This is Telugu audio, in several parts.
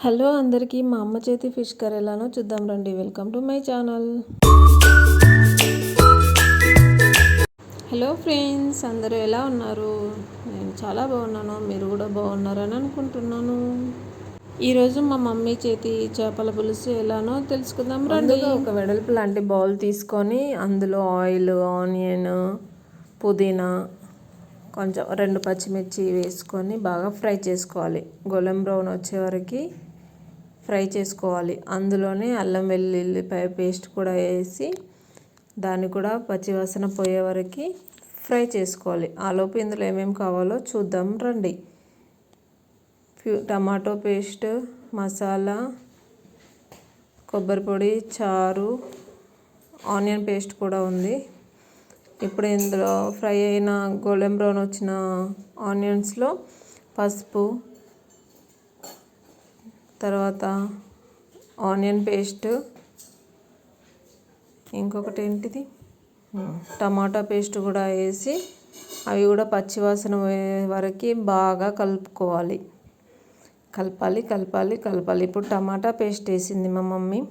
హలో అందరికీ, మా అమ్మ చేతి ఫిష్ కర్రీ ఎలానో చూద్దాం రండి. Welcome to my channel. Hello friends, అందరూ ఎలా ఉన్నారు? నేను చాలా బాగున్నాను. మీరు కూడా బాగున్నారని అనుకుంటున్నాను. ఈరోజు మా మమ్మీ చేతి చేపల పులుసు ఎలానో తెలుసుకుందాం రండి. ఒక వెడల్పు లాంటి బౌల్ తీసుకొని అందులో ఆయిల్, ఆనియన్, పుదీనా, కొంచెం 2 పచ్చిమిర్చి వేసుకొని బాగా ఫ్రై చేసుకోవాలి. గోల్డెన్ బ్రౌన్ వచ్చే వరకు ఫ్రై చేసుకోవాలి. అందులోనే అల్లం వెల్లుల్లిపాయ పేస్ట్ కూడా వేసి దాన్ని కూడా పచ్చివాసన పోయే వరకు ఫ్రై చేసుకోవాలి. ఆలోపు ఇందులో ఏమేమి కావాలో చూద్దాం రండి. టమాటో పేస్ట్, మసాలా, కొబ్బరి పొడి, చారు, ఆనియన్ పేస్ట్ కూడా ఉంది. ఇప్పుడు ఇందులో ఫ్రై అయిన గోల్డెన్ బ్రౌన్ వచ్చిన ఆనియన్స్లో పసుపు, తర్వాత ఆనియన్ పేస్ట్, ఇంకొకటి ఏంటిది టమాటా పేస్ట్ కూడా వేసి అవి కూడా పచ్చివాసన వరకు బాగా కలుపుకోవాలి. కలపాలి. ఇప్పుడు టమాటా పేస్ట్ వేసింది మా మమ్మీ.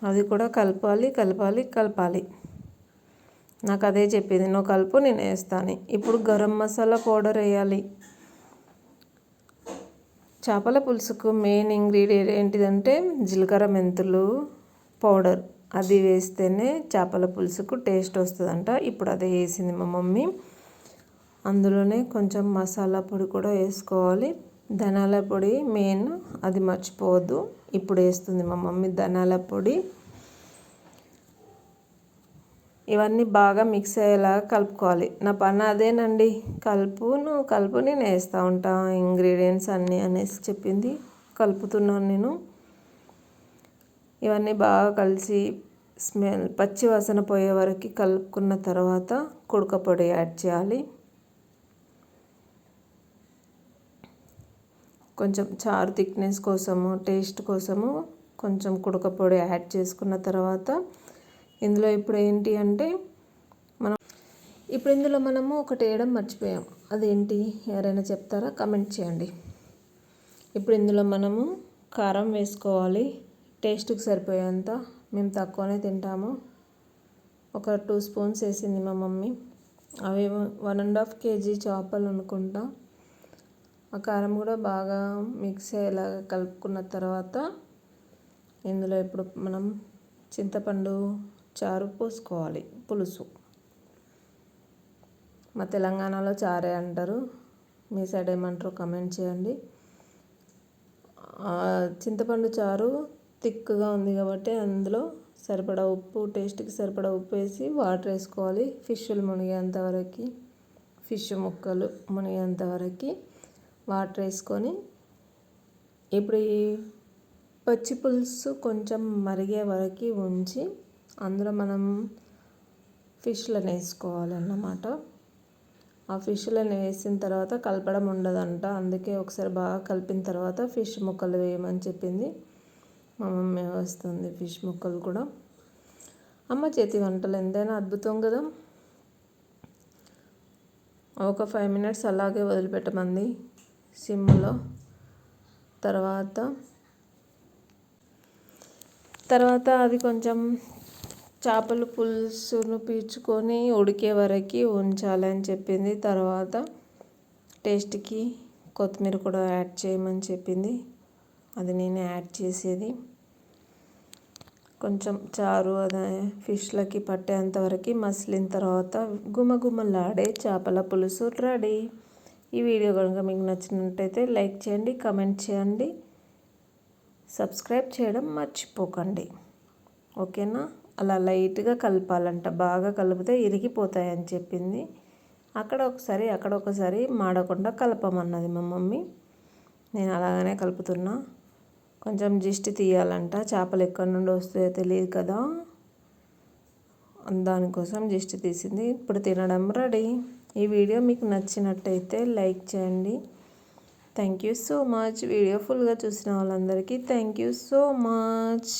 అది కూడా కలపాలి. నాకు అదే చెప్పింది, నువ్వు కలుపు నేను వేస్తాను. ఇప్పుడు గరం మసాలా పౌడర్ వేయాలి. చేపల పులుసుకు మెయిన్ ఇంగ్రీడియంట్ ఏంటిదంటే జీలకర్ర మెంతులు పౌడర్. అది వేస్తేనే చేపల పులుసుకు టేస్ట్ వస్తుందంట. ఇప్పుడు అదే వేసింది మా మమ్మీ. అందులోనే కొంచెం మసాలా పొడి కూడా వేసుకోవాలి. ధనియాల పొడి మెయిన్, అది మర్చిపోవద్దు. ఇప్పుడు వేస్తుంది మా మమ్మీ ధనియాల పొడి. ఇవన్నీ బాగా మిక్స్ అయ్యేలా కలుపుకోవాలి. నా పని అదేనండి, నువ్వు కలుపు నేను వేస్తూ ఉంటా ఇంగ్రీడియంట్స్ అన్నీ అనేసి చెప్పింది. కలుపుతున్నాను నేను. ఇవన్నీ బాగా కలిసి పచ్చి వాసన పోయే వరకు కలుపుకున్న తర్వాత కుడక పొడి యాడ్ చేయాలి. కొంచెం చారు థిక్నెస్ కోసము, టేస్ట్ కోసము కొంచెం కుడక పొడి యాడ్ చేసుకున్న తర్వాత ఇందులో ఇప్పుడు ఏంటి అంటే ఇందులో మనము ఒకటి వేయడం మర్చిపోయాం. అదేంటి ఎవరైనా చెప్తారా? కమెంట్ చేయండి. ఇప్పుడు ఇందులో మనము కారం వేసుకోవాలి. టేస్ట్కి సరిపోయేంత. మేము తక్కువనే తింటాము. ఒక 2 స్పూన్స్ వేసింది మా మమ్మీ. అవి 1.5 kg చేపలు అనుకుంటా. ఆ కారం కూడా బాగా మిక్స్ అయ్యేలాగా కలుపుకున్న తర్వాత ఇందులో ఇప్పుడు మనం చింతపండు చారు పోసుకోవాలి. పులుసు, మా తెలంగాణలో చారే అంటారు. మీ సైడ్ ఏమంటారో కమెంట్ చేయండి. చింతపండు చారు థిక్గా ఉంది కాబట్టి అందులో సరిపడా ఉప్పు, టేస్ట్కి సరిపడా ఉప్పు వేసి వాటర్ వేసుకోవాలి. ఫిష్ ముక్కలు మునిగేంత వరకు వాటర్ వేసుకొని ఇప్పుడు ఈ పచ్చి పులుసు కొంచెం మరిగే వరకు ఉంచి అందులో మనం ఫిష్లను వేసుకోవాలన్నమాట. ఆ ఫిష్లను వేసిన తర్వాత కలపడం ఉండదంట. అందుకే ఒకసారి బాగా కలిపిన తర్వాత ఫిష్ ముక్కలు వేయమని చెప్పింది మా మమ్మీ. వస్తుంది ఫిష్ ముక్కలు కూడా. అమ్మ చేతి వంటలు ఎంతైనా అద్భుతం కదా. ఒక 5 minutes అలాగే వదిలిపెట్టమంది సిమ్లో. తర్వాత అది కొంచెం చేపల పులుసును పీల్చుకొని ఉడికే వరకు ఉంచాలని చెప్పింది. తర్వాత టేస్ట్కి కొత్తిమీర కూడా యాడ్ చేయమని చెప్పింది. అది నేను యాడ్ చేసేది. కొంచెం చారు అదే ఫిష్లకి పట్టేంతవరకు మసిలిన తర్వాత గుమగుమలాడే చేపల పులుసు రెడీ. ఈ వీడియో కనుక మీకు నచ్చినట్టయితే లైక్ చేయండి, కమెంట్ చేయండి, సబ్స్క్రైబ్ చేయడం మర్చిపోకండి. ఓకేనా? అలా లైట్గా కలపాలంట. బాగా కలిపితే ఇరిగిపోతాయని చెప్పింది. అక్కడ ఒకసారి మాడకుండా కలపమన్నది మా మమ్మీ. నేను అలాగనే కలుపుతున్నా. కొంచెం జిస్ట్ తీయాలంట. చేపలు ఎక్కడి నుండి వస్తాయో తెలియదు కదా, దానికోసం జిస్ట్ తీసింది. ఇప్పుడు తినడం రెడీ. ఈ వీడియో మీకు నచ్చినట్టయితే లైక్ చేయండి. Thank you so much. Video ఫుల్గా చూసిన వాళ్ళందరికీ థ్యాంక్ యూ సో మచ్.